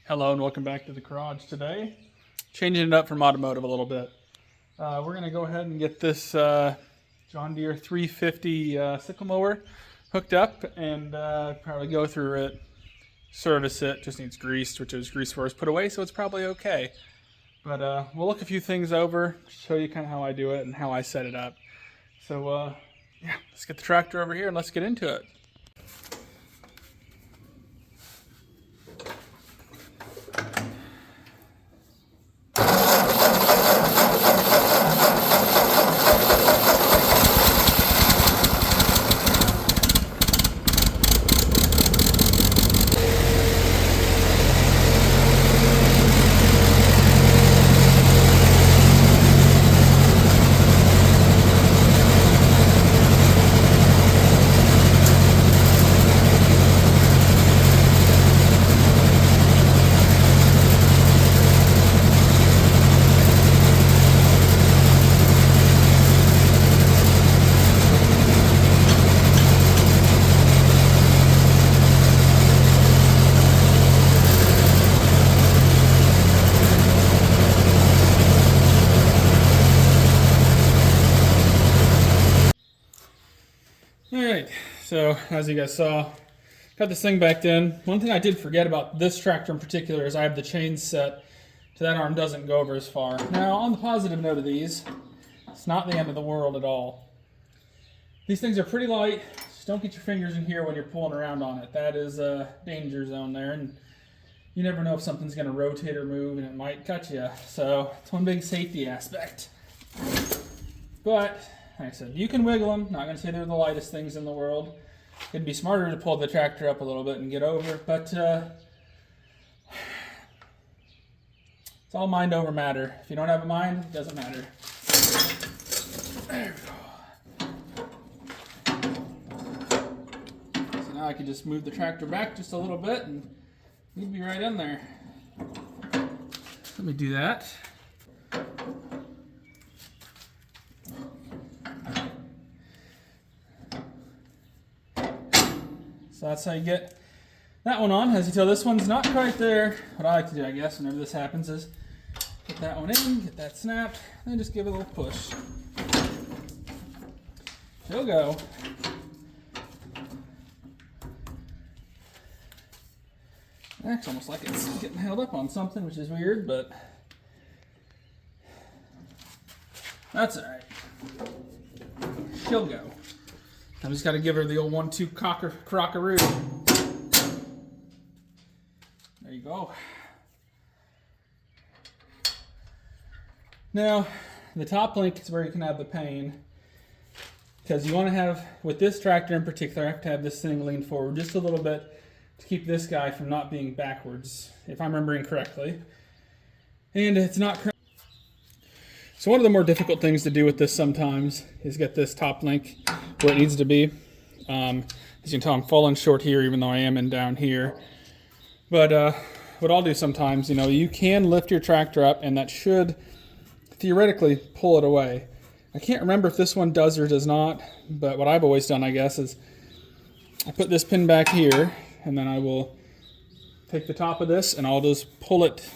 Hello and welcome back to the garage today. Changing it up from automotive a little bit. We're going to go ahead and get this John Deere 350 sickle mower hooked up and probably go through it, service it. Just needs greased, which is grease was put away, so it's probably okay. But we'll look a few things over, show you kind of how I do it and how I set it up. So yeah, let's get the tractor over here and let's get into it. Alright, so as you guys saw, got this thing backed in. One thing I did forget about this tractor in particular is I have the chains set so that arm doesn't go over as far. Now, on the positive note of these, it's not the end of the world at all. These things are pretty light. Just don't get your fingers in here when you're pulling around on it. That is a danger zone there, and you never know if something's going to rotate or move and it might cut you. So it's one big safety aspect. But like I said, you can wiggle them. Not going to say they're the lightest things in the world. It'd be smarter to pull the tractor up a little bit and get over, but it's all mind over matter. If you don't have a mind, it doesn't matter. There we go. So now I can just move the tractor back just a little bit and you'd be right in there. Let me do that. So that's how you get that one on. As you tell, this one's not quite there. What I like to do, I guess, whenever this happens is get that one in, get that snapped, and just give it a little push. She'll go. It's almost like it's getting held up on something, which is weird, but that's all right. She'll go. I just got to give her the old 1-2 crockaroo. There you go. Now, the top link is where you can have the pain. Because you want to have, with this tractor in particular, I have to have this thing lean forward just a little bit to keep this guy from not being backwards, if I'm remembering correctly. And it's not correct. So one of the more difficult things to do with this sometimes is get this top link where it needs to be. As you can tell, I'm falling short here, even though I am in down here. But what I'll do sometimes, you can lift your tractor up, and that should theoretically pull it away. I can't remember if this one does or does not, but what I've always done, I guess, is I put this pin back here, and then I will take the top of this, and I'll just pull it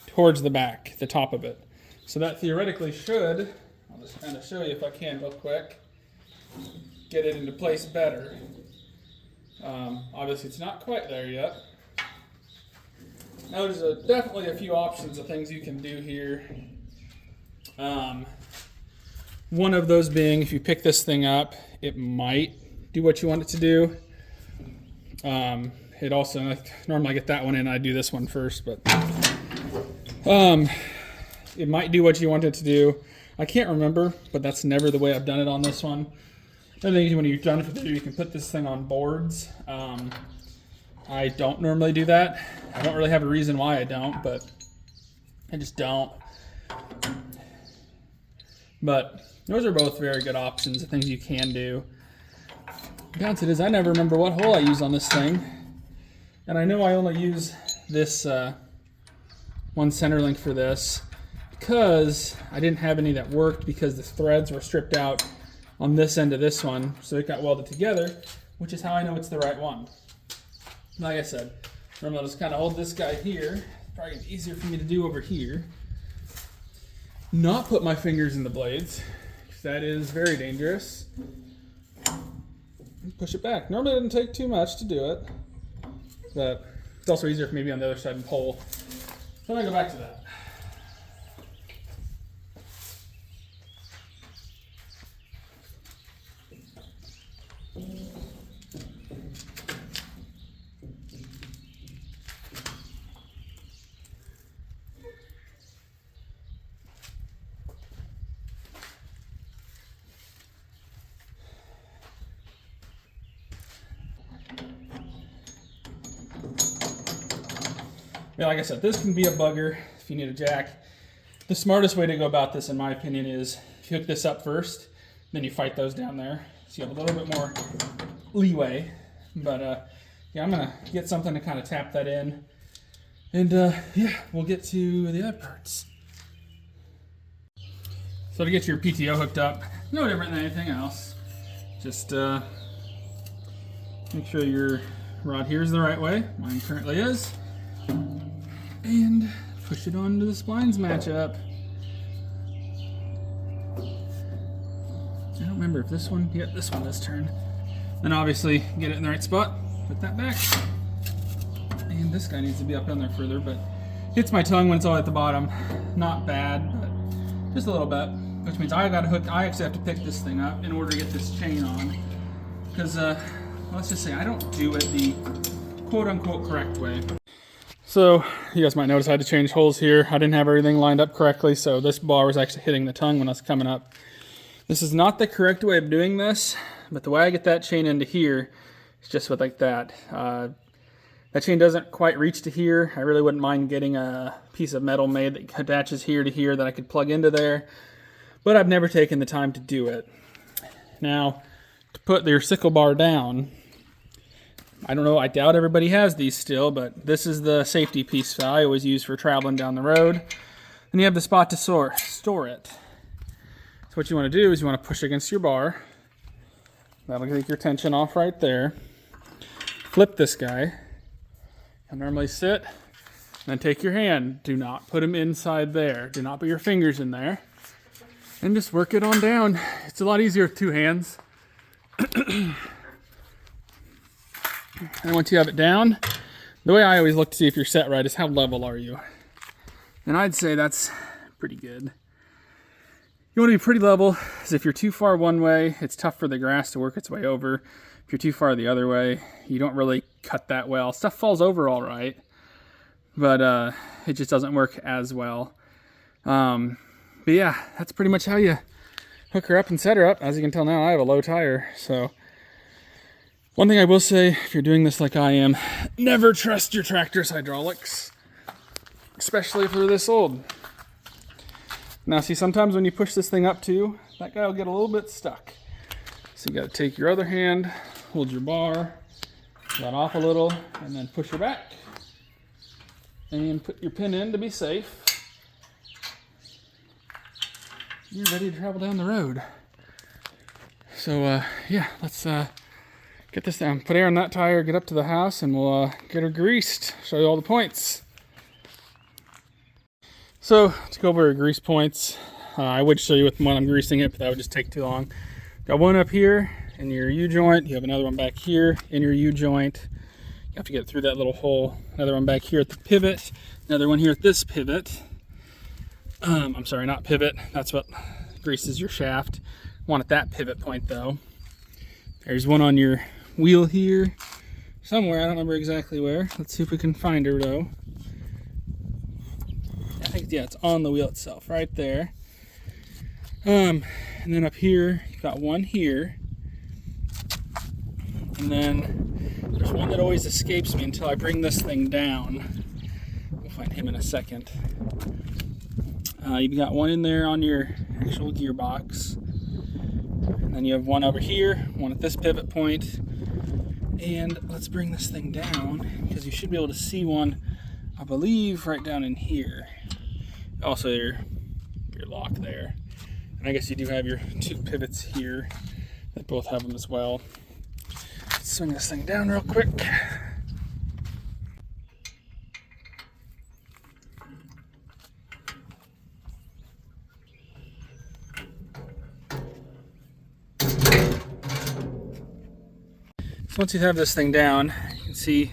towards the back, the top of it. So that theoretically should, I'll just kind of show you if I can real quick, get it into place better. Obviously it's not quite there yet. Now there's definitely a few options of things you can do here. One of those being, if you pick this thing up, it might do what you want it to do. It also, normally I get that one in, I do this one first, but it might do what you want it to do. I can't remember, but that's never the way I've done it on this one. The other thing is when you're done with it, you can put this thing on boards. I don't normally do that. I don't really have a reason why I don't, but I just don't. But those are both very good options, the things you can do. The downside is I never remember what hole I use on this thing. And I know I only use this one center link for this because I didn't have any that worked because the threads were stripped out on this end of this one, so it got welded together, which is how I know it's the right one. Like I said, Remember, I'll just kind of hold this guy here. Probably easier for me to do over here. Not put my fingers in the blades, because that is very dangerous. Push it back. Normally it doesn't take too much to do it, but it's also easier for me to be on the other side and pull. So I'm going to go back to that. Yeah, like I said, this can be a bugger if you need a jack. The smartest way to go about this, in my opinion, is if you hook this up first, then you fight those down there. So you have a little bit more leeway. But yeah, I'm gonna get something to kind of tap that in. And yeah, we'll get to the other parts. So to get your PTO hooked up, no different than anything else. Just make sure your rod here is the right way. Mine currently is. And push it onto the splines match up. I don't remember if this one, yeah, this one this turn. Then obviously get it in the right spot, put that back. And this guy needs to be up in there further, but hits my tongue when it's all at the bottom. Not bad, but just a little bit. Which means I actually have to pick this thing up in order to get this chain on. Because let's just say I don't do it the quote unquote correct way. So you guys might notice I had to change holes here. I didn't have everything lined up correctly, so this bar was actually hitting the tongue when I was coming up. This is not the correct way of doing this, but the way I get that chain into here is just with like that. That chain doesn't quite reach to here. I really wouldn't mind getting a piece of metal made that attaches here to here that I could plug into there, but I've never taken the time to do it. Now, to put your sickle bar down, I don't know, I doubt everybody has these still, but this is the safety piece that I always use for traveling down the road. And you have the spot to store it. So what you want to do is you want to push against your bar. That'll take your tension off right there. Flip this guy. I normally sit, and then take your hand. Do not put them inside there. Do not put your fingers in there. And just work it on down. It's a lot easier with two hands. And once you have it down, the way I always look to see if you're set right is how level are you. And I'd say that's pretty good. You want to be pretty level, because if you're too far one way, it's tough for the grass to work its way over. If you're too far the other way, you don't really cut that well. Stuff falls over all right, but it just doesn't work as well. But yeah, that's pretty much how you hook her up and set her up. As you can tell now, I have a low tire, so... One thing I will say, if you're doing this like I am, never trust your tractor's hydraulics, especially if they're this old. Now see, sometimes when you push this thing up too, that guy will get a little bit stuck. So you got to take your other hand, hold your bar, let off a little, and then push her back. And put your pin in to be safe. You're ready to travel down the road. So yeah, let's... get this down, put air on that tire, get up to the house, and we'll get her greased. Show you all the points. So, to go over her grease points, I would show you with when I'm greasing it, but that would just take too long. Got one up here in your U-joint. You have another one back here in your U-joint. You have to get through that little hole. Another one back here at the pivot. Another one here at this pivot. I'm sorry, not pivot. That's what greases your shaft. One at that pivot point, though. There's one on your wheel here somewhere. I don't remember exactly where. Let's see if we can find her though. I think, yeah, it's on the wheel itself right there. And then up here you've got one here, and then there's one that always escapes me until I bring this thing down. We'll find him in a second. You've got one in there on your actual gearbox, and then you have one over here, one at this pivot point. And let's bring this thing down, because you should be able to see one, I believe, right down in here. Also your lock there. And I guess you do have your two pivots here that both have them as well. Let's swing this thing down real quick. So once you have this thing down, you can see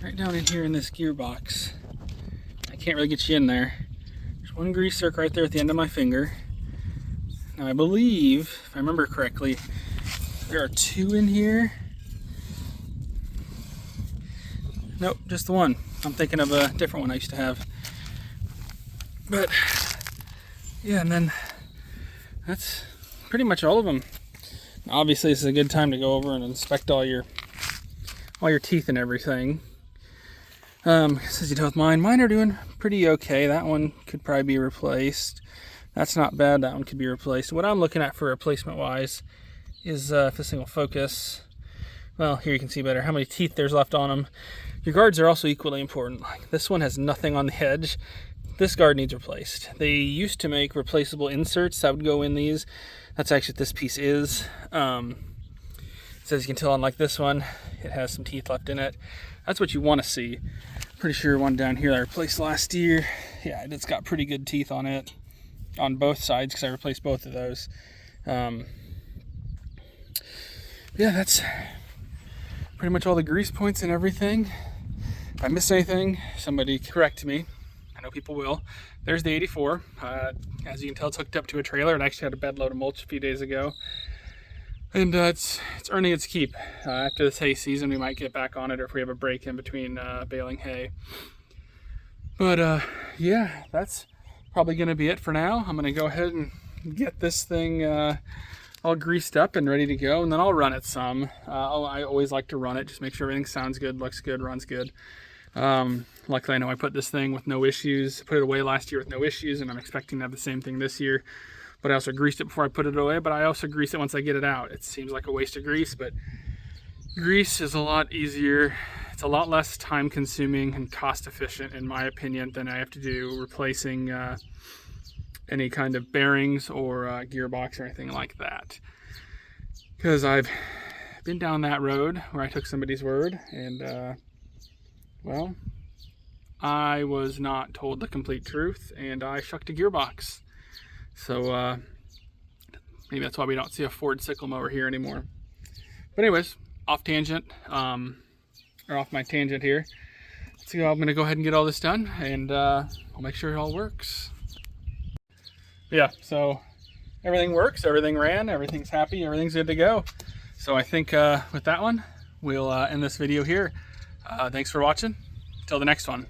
right down in here in this gearbox, I can't really get you in there. There's one grease circ right there at the end of my finger. Now I believe, if I remember correctly, there are 2 in here. Nope, just the one. I'm thinking of a different one I used to have. But yeah, and then that's pretty much all of them. Obviously, this is a good time to go over and inspect all your teeth and everything. As you know with mine are doing pretty okay. That one could probably be replaced. That's not bad. That one could be replaced. What I'm looking at for replacement wise is if this thing will focus. Well, here you can see better how many teeth there's left on them. Your guards are also equally important. Like this one has nothing on the edge. This guard needs replaced. They used to make replaceable inserts that would go in these. That's actually what this piece is. So as you can tell, unlike this one, it has some teeth left in it. That's what you want to see. Pretty sure one down here I replaced last year. Yeah, it's got pretty good teeth on it on both sides because I replaced both of those. Yeah, that's pretty much all the grease points and everything. If I missed anything, somebody correct me. I know people will. There's the 84. As you can tell, it's hooked up to a trailer. It actually had a bed load of mulch a few days ago. And it's earning its keep. After this hay season, we might get back on it, or if we have a break in between baling hay. But yeah, that's probably going to be it for now. I'm going to go ahead and get this thing all greased up and ready to go, and then I'll run it some. I always like to run it, just make sure everything sounds good, looks good, runs good. Luckily, I know I put this thing with no issues. Put it away last year with no issues, and I'm expecting to have the same thing this year. But I also greased it before I put it away, but I also grease it once I get it out. It seems like a waste of grease, but grease is a lot easier. It's a lot less time consuming and cost efficient, in my opinion, than I have to do replacing any kind of bearings or gearbox or anything like that. Because I've been down that road where I took somebody's word, and well, I was not told the complete truth, and I shucked a gearbox. So maybe that's why we don't see a Ford sickle mower here anymore. But anyways, off tangent, or off my tangent here. So I'm going to go ahead and get all this done, and I'll make sure it all works. Yeah, so everything works, everything ran, everything's happy, everything's good to go. So I think with that one, we'll end this video here. Thanks for watching. Till the next one.